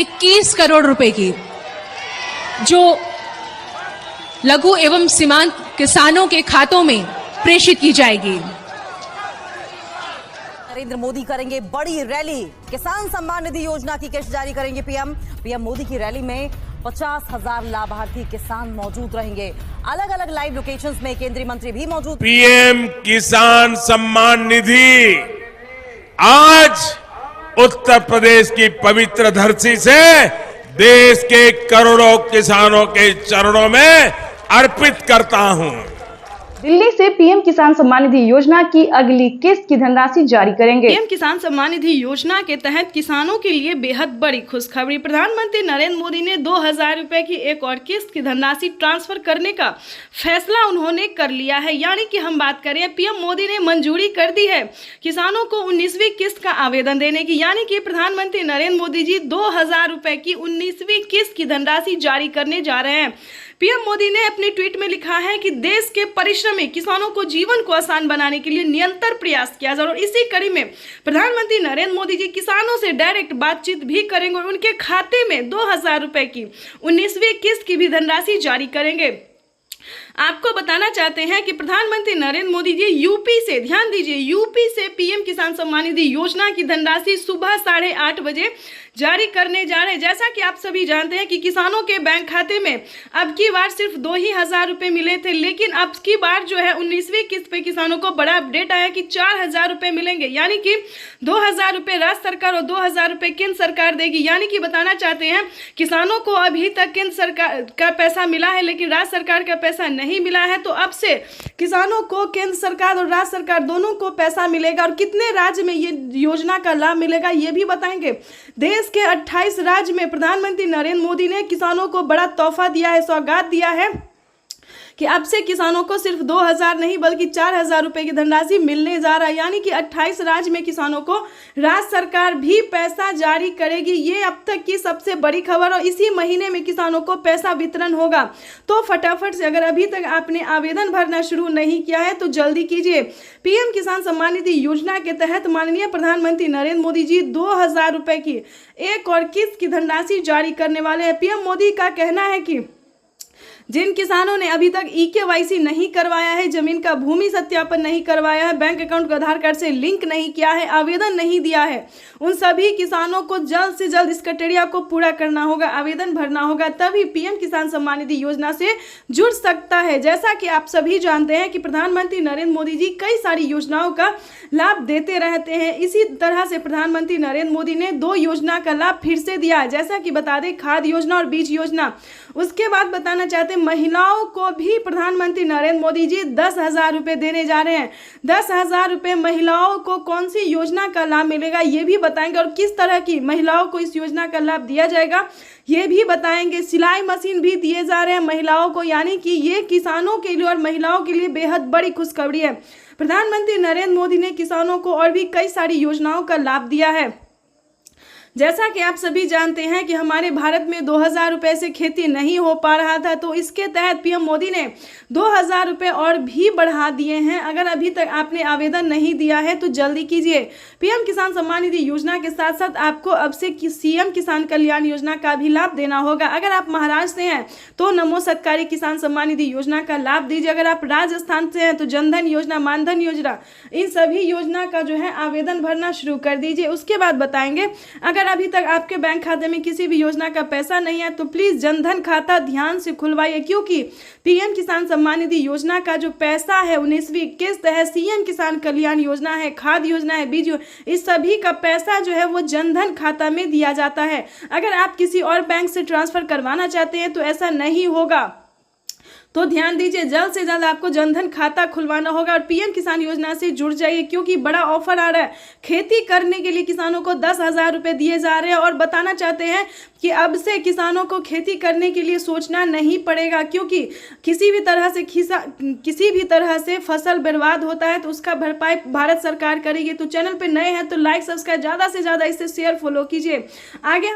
21 करोड़ रुपए की, जो लघु एवं सीमांत किसानों के खातों में प्रेषित की जाएगी। नरेंद्र मोदी करेंगे बड़ी रैली, किसान सम्मान निधि योजना की किस्त जारी करेंगे पीएम मोदी की रैली में 50,000 लाभार्थी किसान मौजूद रहेंगे। अलग अलग लाइव लोकेशंस में केंद्रीय मंत्री भी मौजूद। पीएम किसान सम्मान निधि आज उत्तर प्रदेश की पवित्र धरती से देश के करोड़ों किसानों के चरणों में अर्पित करता हूं। दिल्ली से पीएम किसान सम्मान निधि योजना की अगली किस्त की धनराशि जारी करेंगे। पीएम किसान सम्मान निधि योजना के तहत किसानों के लिए बेहद बड़ी खुशखबरी। प्रधानमंत्री नरेंद्र मोदी ने 2,000 रुपए की एक और किस्त की धनराशि ट्रांसफर करने का फैसला उन्होंने कर लिया है। यानी कि हम बात करें, पीएम मोदी ने मंजूरी कर दी है किसानों को 19वीं किस्त का आवेदन देने की। यानी कि प्रधानमंत्री नरेंद्र मोदी जी 2,000 रुपए की 19वीं किस्त की धनराशि जारी करने जा रहे हैं। पीएम मोदी ने अपने ट्वीट में लिखा है कि देश के परिश्रमी किसानों को जीवन को आसान बनाने के लिए निरंतर प्रयास किया जा रहा है। और इसी कड़ी में प्रधानमंत्री नरेंद्र मोदी जी किसानों से डायरेक्ट बातचीत भी करेंगे और उनके खाते में 2,000 रुपए की 19वीं किस्त की भी धनराशि जारी करेंगे। आपको बताना चाहते हैं कि प्रधानमंत्री नरेंद्र मोदी जी यूपी से, ध्यान दीजिए, यूपी से पीएम किसान सम्मान निधि योजना की धनराशि सुबह 8:30 बजे जारी करने जा रहे हैं। जैसा कि आप सभी जानते हैं कि किसानों के बैंक खाते में अब की बार सिर्फ 2,000 रुपए मिले थे, लेकिन अब की बार जो है 19वीं किस्त पे किसानों को बड़ा अपडेट आया कि 4,000 रुपए मिलेंगे। यानी कि 2,000 रुपए राज्य सरकार और 2,000 रुपए केंद्र सरकार देगी। यानी कि बताना चाहते हैं किसानों को अभी तक केंद्र सरकार का पैसा मिला है, लेकिन राज्य सरकार का पैसा नहीं मिला है। तो अब से किसानों को केंद्र सरकार और राज्य सरकार दोनों को पैसा मिलेगा। और कितने राज्य में ये योजना का लाभ मिलेगा ये भी बताएंगे। देश के 28 राज्य में प्रधानमंत्री नरेंद्र मोदी ने किसानों को बड़ा तोहफा दिया है, सौगात दिया है कि अब से किसानों को सिर्फ 2,000 नहीं बल्कि 4,000 रुपए की धनराशि मिलने जा रहा है। यानी कि 28 राज्य में किसानों को राज्य सरकार भी पैसा जारी करेगी। ये अब तक की सबसे बड़ी खबर। और इसी महीने में किसानों को पैसा वितरण होगा। तो फटाफट से, अगर अभी तक आपने आवेदन भरना शुरू नहीं किया है तो जल्दी कीजिए। पीएम किसान सम्मान निधि योजना के तहत माननीय प्रधानमंत्री नरेंद्र मोदी जी 2,000 रुपए की एक और किस्त की धनराशि जारी करने वाले हैं। पीएम मोदी का कहना है कि जिन किसानों ने अभी तक EKYC नहीं करवाया है, जमीन का भूमि सत्यापन नहीं करवाया है, बैंक अकाउंट को आधार कार्ड से लिंक नहीं किया है, आवेदन नहीं दिया है, उन सभी किसानों को जल्द से जल्द इस क्राइटेरिया को पूरा करना होगा, आवेदन भरना होगा, तभी पीएम किसान सम्मान निधि योजना से जुड़ सकता है। जैसा कि आप सभी जानते हैं कि प्रधानमंत्री नरेंद्र मोदी जी कई सारी योजनाओं का लाभ देते रहते हैं। इसी तरह से प्रधानमंत्री नरेंद्र मोदी ने 2 योजना का लाभ फिर से दिया है। जैसा कि बता दें, खाद योजना और बीज योजना। उसके बाद बताना चाहते हैं महिलाओं को भी प्रधानमंत्री नरेंद्र मोदी जी 10,000 रुपए देने जा रहे हैं। 10,000 रुपए महिलाओं को कौन सी योजना का लाभ मिलेगा ये भी बताएंगे और किस तरह की महिलाओं को इस योजना का लाभ दिया जाएगा ये भी बताएंगे। सिलाई मशीन भी दिए जा रहे हैं महिलाओं को। यानी कि ये किसानों के लिए और महिलाओं के लिए बेहद बड़ी खुशखबरी है। प्रधानमंत्री नरेंद्र मोदी ने किसानों को और भी कई सारी योजनाओं का लाभ दिया है। जैसा कि आप सभी जानते हैं कि हमारे भारत में 2,000 रुपए से खेती नहीं हो पा रहा था, तो इसके तहत पीएम मोदी ने 2,000 रुपए और भी बढ़ा दिए हैं। अगर अभी तक आपने आवेदन नहीं दिया है तो जल्दी कीजिए। पीएम किसान सम्मान निधि योजना के साथ साथ आपको अब से सीएम किसान कल्याण योजना का भी लाभ देना होगा। अगर आप महाराष्ट्र से हैं तो नमो सत्कारी किसान सम्मान निधि योजना का लाभ दीजिए। अगर आप राजस्थान से हैं तो जनधन योजना, मानधन योजना, इन सभी योजना का जो है आवेदन भरना शुरू कर दीजिए। उसके बाद बताएंगे, अगर अभी तक आपके बैंक खाते में किसी भी योजना का पैसा नहीं है तो प्लीज जनधन खाता ध्यान से खुलवाइए, क्योंकि पीएम किसान सम्मान निधि योजना का जो पैसा है 19वीं किस्त है, सीएम किसान कल्याण योजना है, खाद योजना है, बीज, इस सभी का पैसा जो है वो जनधन खाता में दिया जाता है। अगर आप किसी और बैंक से ट्रांसफर करवाना चाहते हैं तो ऐसा नहीं होगा। तो ध्यान दीजिए, जल्द से जल्द आपको जनधन खाता खुलवाना होगा और पीएम किसान योजना से जुड़ जाइए, क्योंकि बड़ा ऑफर आ रहा है। खेती करने के लिए किसानों को 10,000 रुपए दिए जा रहे हैं। और बताना चाहते हैं कि अब से किसानों को खेती करने के लिए सोचना नहीं पड़ेगा, क्योंकि किसी भी तरह से फसल बर्बाद होता है तो उसका भरपाई भारत सरकार करेगी। तो चैनल पे नए हैं तो लाइक, सब्सक्राइब, ज़्यादा से ज़्यादा इसे शेयर, फॉलो कीजिए। आगे